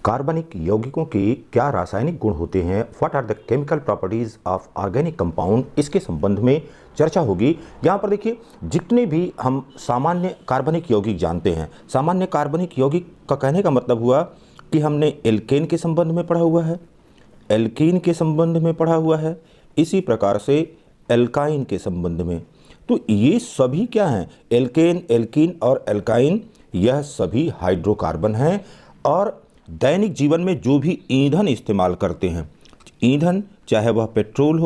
कार्बनिक यौगिकों के क्या रासायनिक गुण होते हैं, what are the chemical properties of organic compound, इसके संबंध में चर्चा होगी। यहाँ पर देखिए, जितने भी हम सामान्य कार्बनिक यौगिक जानते हैं, सामान्य कार्बनिक यौगिक का कहने का मतलब हुआ कि हमने एल्केन के संबंध में पढ़ा हुआ है, एल्कीन के संबंध में पढ़ा हुआ है, इसी प्रकार से एल्काइन के संबंध में। तो ये सभी क्या हैं, एल्केन, एल्कीन और एल्काइन, यह सभी हाइड्रोकार्बन हैं। और दैनिक जीवन में जो भी ईंधन इस्तेमाल करते हैं, ईंधन चाहे वह पेट्रोल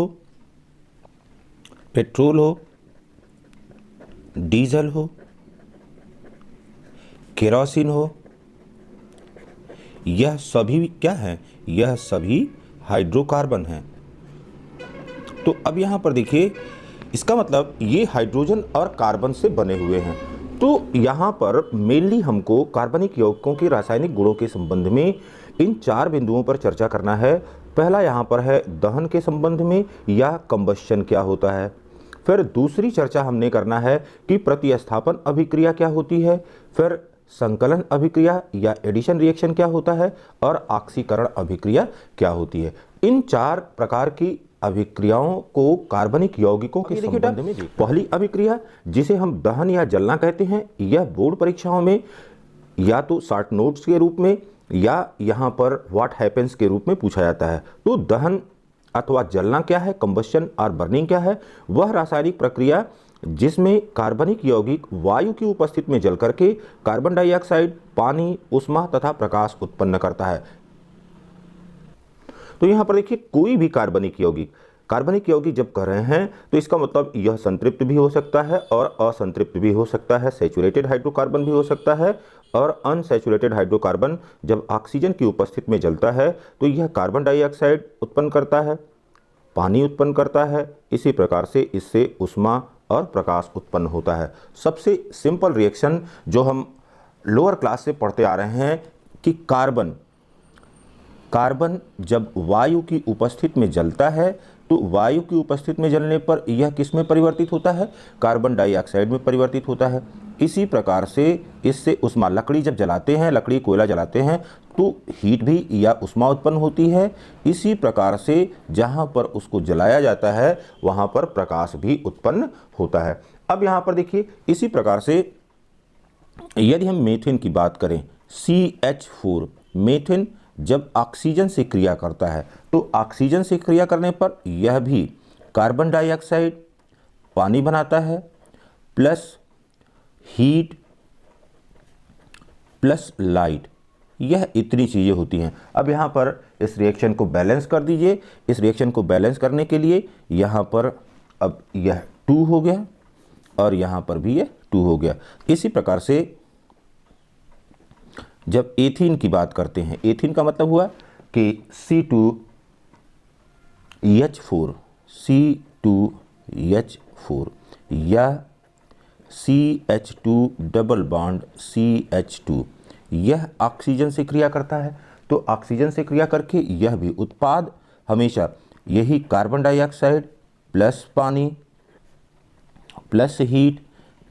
हो, डीजल हो, केरोसिन हो, यह सभी क्या हैं, यह सभी हाइड्रोकार्बन हैं। तो अब यहाँ पर देखिए, इसका मतलब ये हाइड्रोजन और कार्बन से बने हुए हैं। तो यहाँ पर मेनली हमको कार्बनिक यौगिकों के रासायनिक गुणों के संबंध में इन 4 बिंदुओं पर चर्चा करना है। पहला यहाँ पर है दहन के संबंध में, या कंबस्शन क्या होता है। फिर दूसरी चर्चा हमने करना है कि प्रतिस्थापन अभिक्रिया क्या होती है, फिर संकलन अभिक्रिया या एडिशन रिएक्शन क्या होता है, और ऑक्सीकरण अभिक्रिया क्या होती है। इन 4 प्रकार की अभिक्रियाओं को कार्बनिक यौगिकों के संबंध में पहली अभिक्रिया, जिसे हम दहन या जलना कहते हैं, यह बोर्ड परीक्षाओं में या तो शॉर्ट नोट्स के रूप में या यहाँ पर व्हाट हैपेंस के रूप में पूछा जाता है। तो दहन अथवा जलना क्या है, कंबस्शन और बर्निंग क्या है, वह रासायनिक प्रक्रिया जिसमें कार्बनिक यौगिक वायु की उपस्थिति में जल करके कार्बन डाइऑक्साइड, पानी, ऊष्मा तथा प्रकाश उत्पन्न करता है। तो यहाँ पर देखिए, कोई भी कार्बनिक यौगिक जब कह रहे हैं तो इसका मतलब यह संतृप्त भी हो सकता है और असंतृप्त भी हो सकता है, सैचुरेटेड हाइड्रोकार्बन भी हो सकता है, और अनसैचुरेटेड हाइड्रोकार्बन जब ऑक्सीजन की उपस्थिति में जलता है तो यह कार्बन डाइऑक्साइड उत्पन्न करता है, पानी उत्पन्न करता है, इसी प्रकार से इससे ऊष्मा और प्रकाश उत्पन्न होता है। सबसे सिंपल रिएक्शन जो हम लोअर क्लास से पढ़ते आ रहे हैं कि कार्बन जब वायु की उपस्थिति में जलता है तो वायु की उपस्थिति में जलने पर यह किस में परिवर्तित होता है, कार्बन डाइऑक्साइड में परिवर्तित होता है। इसी प्रकार से इससे ऊष्मा, लकड़ी जब जलाते हैं, लकड़ी कोयला जलाते हैं तो हीट भी या ऊष्मा उत्पन्न होती है। इसी प्रकार से जहाँ पर उसको जलाया जाता है वहाँ पर प्रकाश भी उत्पन्न होता है। अब यहाँ पर देखिए, इसी प्रकार से यदि हम मीथेन की बात करें, CH4, मीथेन जब ऑक्सीजन से क्रिया करता है तो ऑक्सीजन से क्रिया करने पर यह भी कार्बन डाइऑक्साइड, पानी बनाता है, प्लस हीट प्लस लाइट, यह इतनी चीज़ें होती हैं। अब यहाँ पर इस रिएक्शन को बैलेंस कर दीजिए। इस रिएक्शन को बैलेंस करने के लिए यहाँ पर अब यह 2 हो गया और यहाँ पर भी यह 2 हो गया। इसी प्रकार से जब एथीन की बात करते हैं, एथीन का मतलब हुआ कि C2H4 या CH2 डबल बॉन्ड CH2, यह ऑक्सीजन से क्रिया करता है। तो ऑक्सीजन से क्रिया करके यह भी उत्पाद हमेशा यही कार्बन डाइऑक्साइड प्लस पानी प्लस हीट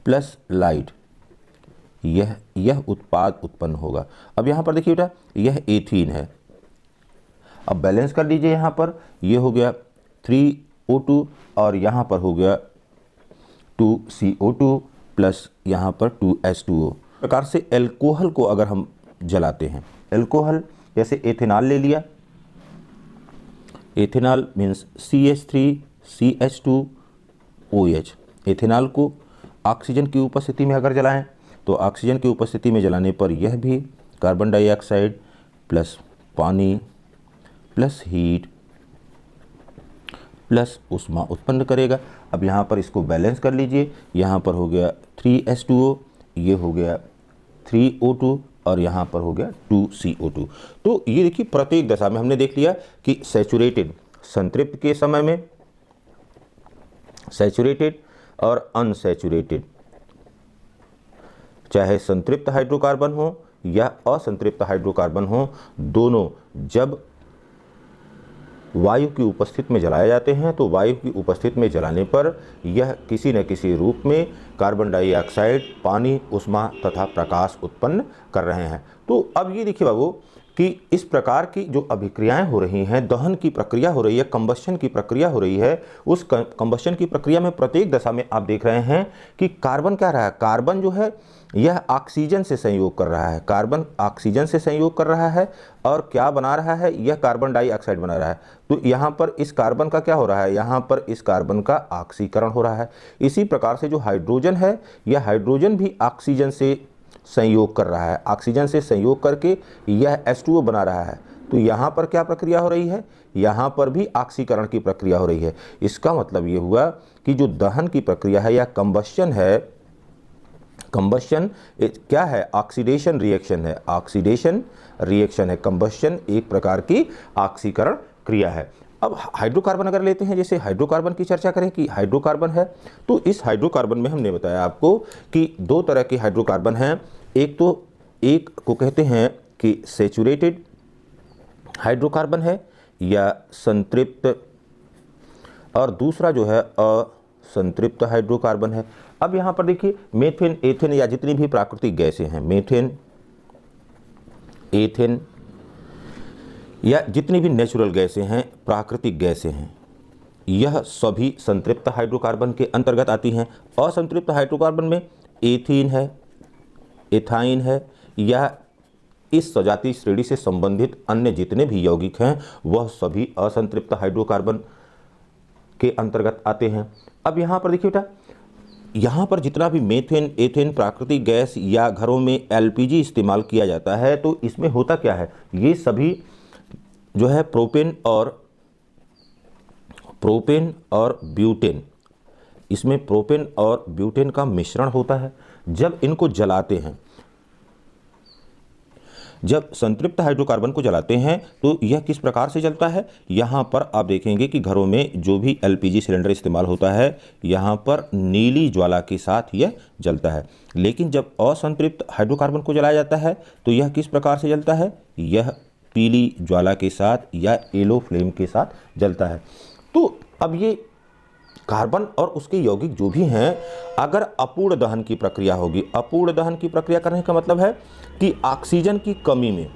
प्लस लाइट, यह उत्पाद उत्पन्न होगा। अब यहाँ पर देखिए बेटा, यह एथीन है। अब बैलेंस कर लीजिए, यहाँ पर यह हो गया 3O2 और यहाँ पर हो गया 2CO2 प्लस यहाँ पर 2H2O। प्रकार से एल्कोहल को अगर हम जलाते हैं, एल्कोहल जैसे एथेनॉल ले लिया, एथेनॉल मीन्स CH3CH2OH। एथेनॉल को ऑक्सीजन की उपस्थिति में अगर जलाएं तो ऑक्सीजन की उपस्थिति में जलाने पर यह भी कार्बन डाइऑक्साइड प्लस पानी प्लस हीट प्लस ऊष्मा उत्पन्न करेगा। अब यहाँ पर इसको बैलेंस कर लीजिए, यहाँ पर हो गया 3H2O, ये हो गया 3O2 और यहाँ पर हो गया 2CO2। तो ये देखिए, प्रत्येक दशा में हमने देख लिया कि सैचुरेटेड, संतृप्त के समय में सैचुरेटेड और अनसैचुरेटेड, चाहे संतृप्त हाइड्रोकार्बन हो या असंतृप्त हाइड्रोकार्बन हो, दोनों जब वायु की उपस्थिति में जलाए जाते हैं तो वायु की उपस्थिति में जलाने पर यह किसी न किसी रूप में कार्बन डाइऑक्साइड, पानी, ऊष्मा तथा प्रकाश उत्पन्न कर रहे हैं। तो अब ये देखिए बाबू कि इस प्रकार की जो अभिक्रियाएं हो रही हैं, दहन की प्रक्रिया हो रही है, कंबस्शन की प्रक्रिया हो रही है, उस कंबस्शन की प्रक्रिया में प्रत्येक दशा में आप देख रहे हैं कि कार्बन क्या रहा है, कार्बन जो है यह ऑक्सीजन से संयोग कर रहा है, कार्बन ऑक्सीजन से संयोग कर रहा है और क्या बना रहा है, यह कार्बन डाइऑक्साइड बना रहा है। तो यहाँ पर इस कार्बन का क्या हो रहा है, यहाँ पर इस कार्बन का ऑक्सीकरण हो रहा है। इसी प्रकार से जो हाइड्रोजन है, यह हाइड्रोजन भी ऑक्सीजन से संयोग कर रहा है, ऑक्सीजन से संयोग करके यह H2O बना रहा है। तो यहाँ पर क्या प्रक्रिया हो रही है, यहाँ पर भी ऑक्सीकरण की प्रक्रिया हो रही है। इसका मतलब ये हुआ कि जो दहन की प्रक्रिया है या कंबस्शन है, कंबस्शन क्या है, ऑक्सीडेशन रिएक्शन है, ऑक्सीडेशन रिएक्शन है। कंबस्शन एक प्रकार की ऑक्सीकरण क्रिया है। अब हाइड्रोकार्बन अगर लेते हैं, जैसे हाइड्रोकार्बन की चर्चा करें कि हाइड्रोकार्बन है, तो इस हाइड्रोकार्बन में हमने बताया आपको कि दो तरह के हाइड्रोकार्बन हैं। एक को कहते हैं कि सैचुरेटेड हाइड्रोकार्बन है या संतृप्त, और दूसरा जो है असंतृप्त हाइड्रोकार्बन है। अब यहाँ पर देखिए मीथेन, एथेन या जितनी भी प्राकृतिक गैसें हैं, मीथेन, एथेन या जितनी भी नेचुरल गैसें हैं, प्राकृतिक गैसें हैं, यह सभी संतृप्त हाइड्रोकार्बन के अंतर्गत आती हैं। असंतृप्त हाइड्रोकार्बन में एथीन है, एथाइन है या इस सजातीय श्रेणी से संबंधित अन्य जितने भी यौगिक हैं वह सभी असंतृप्त हाइड्रोकार्बन के अंतर्गत आते हैं। अब यहाँ पर देखिए बेटा, यहाँ पर जितना भी मीथेन, एथेन प्राकृतिक गैस या घरों में एलपीजी इस्तेमाल किया जाता है, तो इसमें होता क्या है, ये सभी जो है प्रोपेन और ब्यूटेन, इसमें प्रोपेन और ब्यूटेन का मिश्रण होता है। जब इनको जलाते हैं, जब संतृप्त हाइड्रोकार्बन को जलाते हैं तो यह किस प्रकार से जलता है, यहाँ पर आप देखेंगे कि घरों में जो भी एलपीजी सिलेंडर इस्तेमाल होता है, यहाँ पर नीली ज्वाला के साथ यह जलता है। लेकिन जब असंतृप्त हाइड्रोकार्बन को जलाया जाता है तो यह किस प्रकार से जलता है, यह पीली ज्वाला के साथ या येलो फ्लेम के साथ जलता है। तो अब ये कार्बन और उसके यौगिक जो भी हैं, अगर अपूर्ण दहन की प्रक्रिया होगी, अपूर्ण दहन की प्रक्रिया करने का मतलब है कि ऑक्सीजन की कमी में,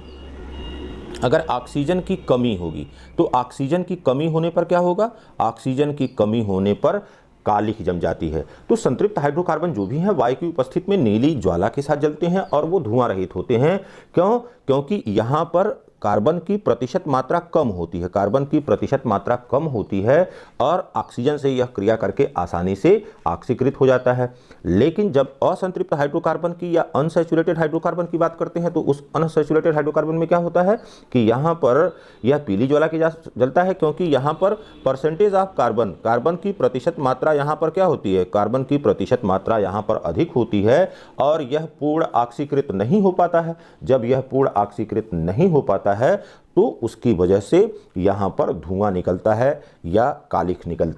अगर ऑक्सीजन की कमी होगी तो ऑक्सीजन की कमी होने पर क्या होगा, ऑक्सीजन की कमी होने पर कालिख जम जाती है। तो संतृप्त हाइड्रोकार्बन जो भी हैं वायु की उपस्थिति में नीली ज्वाला के साथ जलते हैं और वो धुआं रहित होते हैं। क्यों? क्योंकि यहाँ पर कार्बन की प्रतिशत मात्रा कम होती है, कार्बन की प्रतिशत मात्रा कम होती है और ऑक्सीजन से यह क्रिया करके आसानी से ऑक्सीकृत हो जाता है। लेकिन जब असंतृप्त हाइड्रोकार्बन की या अनसैचुरेटेड हाइड्रोकार्बन की बात करते हैं तो उस अनसैचुरेटेड हाइड्रोकार्बन में क्या होता है कि यहाँ पर यह पीली ज्वाला के जलता है, क्योंकि यहाँ पर परसेंटेज ऑफ कार्बन, कार्बन की प्रतिशत मात्रा यहाँ पर क्या होती है, कार्बन की प्रतिशत मात्रा यहाँ पर अधिक होती है और यह पूर्ण ऑक्सीकृत नहीं हो पाता है। जब यह पूर्ण ऑक्सीकृत नहीं हो पाता है तो उसकी वजह से यहाँ पर धुआं निकलता है या कालिख निकलती है।